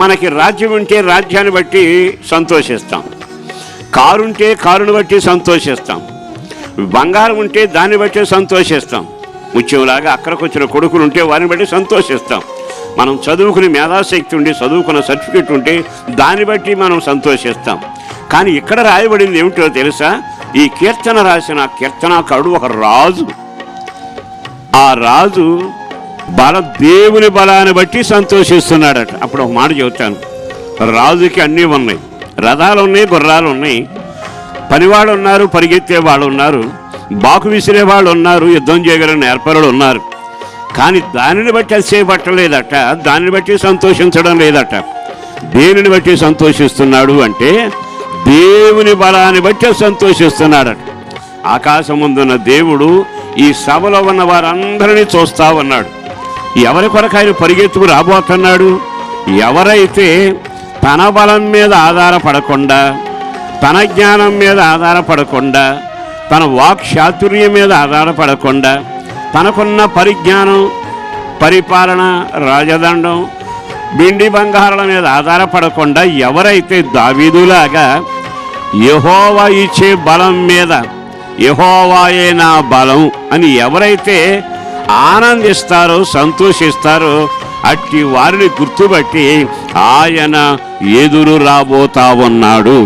మనకి రాజ్యం ఉంటే రాజ్యాన్ని బట్టి సంతోషిస్తాం, కారు ఉంటే కారుని బట్టి సంతోషిస్తాం, బంగారం ఉంటే దాన్ని బట్టి సంతోషిస్తాం, ముత్యంలాగా అక్కడికి వచ్చిన కొడుకులు ఉంటే వారిని బట్టి సంతోషిస్తాం. మనం చదువుకుని మేధాశక్తి ఉండి చదువుకున్న సర్టిఫికెట్ ఉంటే దాన్ని బట్టి మనం సంతోషిస్తాం. కానీ ఇక్కడ రాయబడింది ఏమిటో తెలుసా? ఈ కీర్తన రాసిన కీర్తనాకారుడు ఒక రాజు. ఆ రాజు దేవుని బలాన్ని బట్టి సంతోషిస్తున్నాడట. అప్పుడు ఒక మాట చెబుతాను. రాజుకి అన్నీ ఉన్నాయి, రథాలు ఉన్నాయి, గుర్రాలు ఉన్నాయి, పనివాళ్ళు ఉన్నారు, పరిగెత్తే వాళ్ళు ఉన్నారు, బాకు విసిరే వాళ్ళు ఉన్నారు, యుద్ధం చేయగలిగిన నేర్పరులు ఉన్నారు. కానీ దానిని బట్టి అది చేపట్టలేదట, దానిని బట్టి సంతోషించడం లేదట. దేనిని బట్టి సంతోషిస్తున్నాడు అంటే దేవుని బలాన్ని బట్టి సంతోషిస్తున్నాడట. ఆకాశం ముందున్న దేవుడు ఈ సభలో ఉన్న వారందరినీ చూస్తా ఉన్నాడు. ఎవరి కొరకు ఆయన పరిగెత్తుకు రాబోతున్నాడు? ఎవరైతే తన బలం మీద ఆధారపడకుండా, తన జ్ఞానం మీద ఆధారపడకుండా, తన వాక్చాతుర్యం మీద ఆధారపడకుండా, తనకున్న పరిజ్ఞానం, పరిపాలన, రాజదండం, బిండి బంగారాల మీద ఆధారపడకుండా ఎవరైతే దావీదులాగా యెహోవా ఇచ్చే బలం మీద యెహోవాయే నా బలం అని ఎవరైతే ఆనందిస్తారో, సంతోషిస్తారో, అట్టి వారిని గుర్తుపట్టి ఆయన ఎదురు రాబోతా ఉన్నాడు.